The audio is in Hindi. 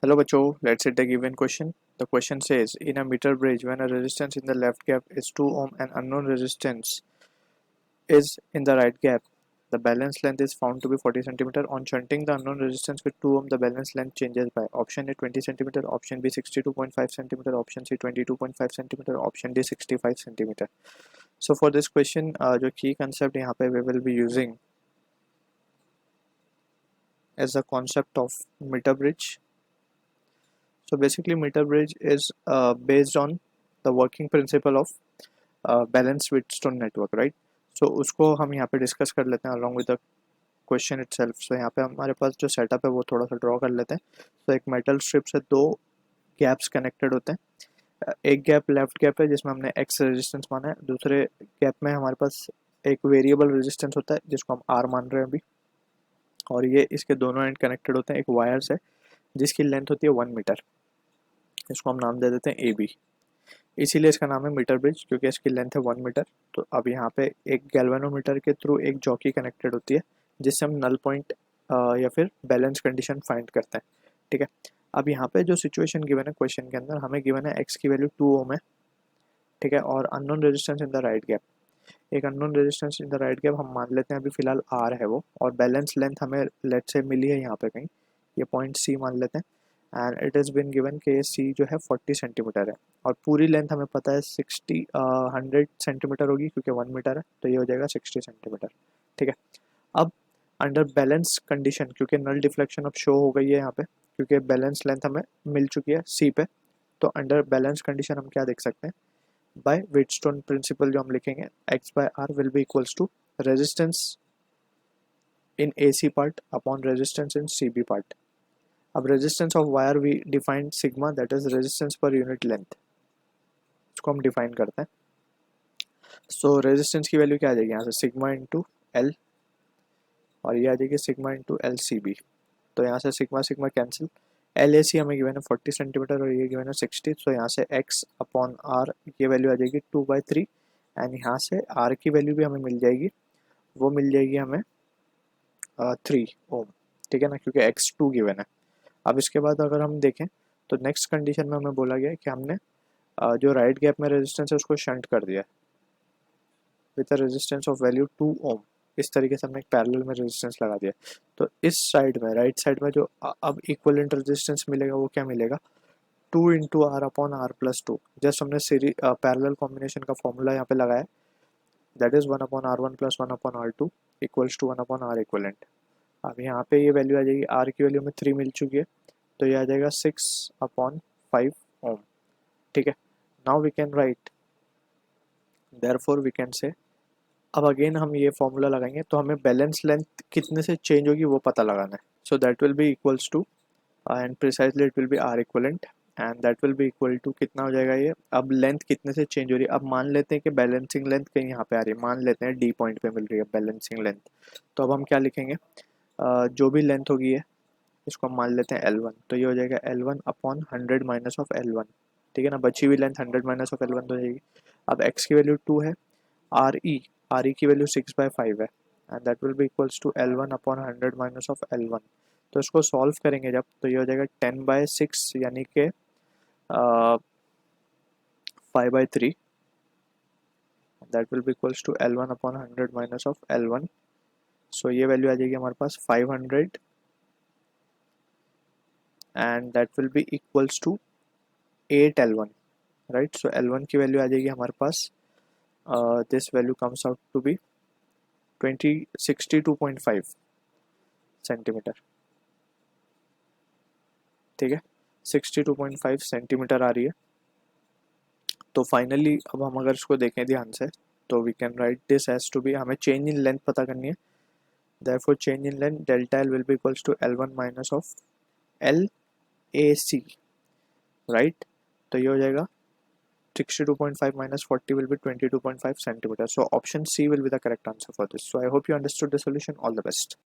Hello bachcho, let's hit the given question. The question says, in a meter bridge, when a resistance in the left gap is 2 ohm and unknown resistance is in the right gap, the balance length is found to be 40 centimeter. On shunting the unknown resistance with 2 ohm, the balance length changes by option A 20 centimeter, option B 62.5 centimeter, option C 22.5 centimeter, option D 65 centimeter. So for this question, जो key concept यहाँ पे we will be using is the concept of meter bridge. So basically meter bridge is based on the working principle of balanced Wheatstone network, right? So उसको हम यहाँ पे डिस्कस कर लेते हैं along with the question itself. So यहाँ पे हमारे पास जो सेटअप है वो थोड़ा सा ड्रॉ कर लेते हैं. So एक मेटल स्ट्रिप से दो गैप्स कनेक्टेड होते हैं. एक गैप लेफ्ट गैप है जिसमें हमने एक्स रेजिस्टेंस माना है. दूसरे गैप में हमारे पास एक वेरिएबल रेजिस्टेंस होता है जिसको हम आर मान रहे हैं अभी, और ये इसके दोनों एंड कनेक्टेड होते हैं एक वायर से जिसकी लेंथ होती है 1 मीटर. इसको हम नाम दे देते हैं ए बी. इसीलिए इसका नाम है मीटर ब्रिज क्योंकि इसकी लेंथ है 1 मीटर. तो अब यहाँ पे एक गैल्वेनोमीटर के थ्रू एक जॉकी कनेक्टेड होती है जिससे हम नल पॉइंट या फिर बैलेंस कंडीशन फाइंड करते हैं. ठीक है. अब यहाँ पे जो सिचुएशन गिवन है क्वेश्चन के अंदर, हमें गिवन है एक्स की वैल्यू 2 ओम है. ठीक है. और unknown resistance in the right gap, एक unknown resistance in the right gap हम मान लेते हैं अभी फिलहाल आर है वो, और बैलेंस लेंथ हमें लेट से मिली है यहाँ पे कहीं, ये पॉइंट सी मान लेते हैं. And it is been given के सी जो है 40 सेंटीमीटर है और पूरी लेंथ हमें पता है 100 सेंटीमीटर होगी क्योंकि 1 मीटर है, तो ये हो जाएगा 60 सेंटीमीटर. ठीक है. अब अंडर बैलेंस कंडीशन, क्योंकि नल डिफ्लेक्शन अब शो हो गई है यहाँ पे क्योंकि बैलेंस लेंथ हमें मिल चुकी है सी पे, तो अंडर बैलेंस कंडीशन हम क्या देख सकते हैं, बाय व्हीटस्टोन प्रिंसिपल जो हम लिखेंगे x by R will be equals to resistance in A C part upon resistance in C B part. अब resistance of wire we defined sigma, that is resistance per unit length, इसको हम डिफाइन करते हैं. सो रेजिस्टेंस की वैल्यू क्या आ जाएगी यहाँ से, सिग्मा इंटू एल, और ये आ जाएगी sigma into L C B. तो यहाँ से sigma sigma cancel, L A C हमें गिवन है 40 सेंटीमीटर और ये गिवन है 60. तो यहाँ से एक्स अपॉन आर ये वैल्यू आ जाएगी 2/3, एंड यहाँ से आर की वैल्यू भी हमें मिल जाएगी, वो मिल जाएगी हमें 3 ओम. ठीक है ना, क्योंकि एक्स 2 गिवन है. अब इसके बाद अगर हम देखें तो नेक्स्ट कंडीशन में हमें बोला गया है कि हमने जो राइट गैप में रेजिस्टेंस है उसको शंट कर दिया with a resistance of value 2 ओम. इस तरीके से हमने एक पैरेलल में रेजिस्टेंस लगा दिया. तो इस साइड में राइट साइड में जो अब इक्विवेलेंट रेजिस्टेंस मिलेगा वो क्या मिलेगा, 2 into R upon R plus 2. Just हमने सीरीज पैरेलल कॉम्बिनेशन का फॉर्मूला यहाँ पे लगाया, that is 1 upon R one plus 1 upon R two equals to 1 upon R equivalent. अब यहाँ पे ये वैल्यू आ जाएगी, आर की वैल्यू में 3 मिल चुकी है, तो ये आ जाएगा 6/5 ओम. ठीक है. Now we can write, therefore we can say, अब अगेन हम ये फॉर्मूला लगाएंगे तो हमें बैलेंस लेंथ कितने से चेंज होगी वो पता लगाना है. So that will be equals to, and precisely it will be R equivalent, and that will be equal to कितना हो जाएगा ये, अब लेंथ कितने से चेंज हो रही है. अब मान लेते हैं कि बैलेंसिंग लेंथ कहीं यहाँ पे आ रही है, मान लेते हैं डी पॉइंट पे मिल रही है बैलेंसिंग लेंथ. तो अब हम क्या लिखेंगे, जो भी लेंथ होगी है इसको हम मान लेते हैं L1, तो ये हो जाएगा L1 upon 100 minus of L1. ठीक है ना, बची हुई लेंथ 100 माइनस ऑफ L1 तो हो जाएगी. अब x की वैल्यू 2 है, आर ई की वैल्यू 6/5 है, and that will be equals to L1 upon 100 minus of L1. तो इसको सॉल्व करेंगे जब, तो ये हो जाएगा 10/6 यानी कि 5/3, that will be equals to L1 upon 100 minus of L1. So ये वैल्यू आ जाएगी हमारे पास 500, and that will be equals to 8 L1, right. So L1 की वैल्यू आ जाएगी हमारे पास, this value comes out to be 62.5 centimetre. ठीक है, 62.5 सेंटीमीटर आ रही है. तो फाइनली अब हम अगर इसको देखें ध्यान से तो we can write this as to be, हमें चेंज इन लेंथ पता करनी है, therefore change in length delta L will be equals to L1 minus of L A C, right. तो ये हो जाएगा 62.5 minus 40 will be 22.5 centimeters. So option C will be the correct answer for this. So I hope you understood the solution. All the best.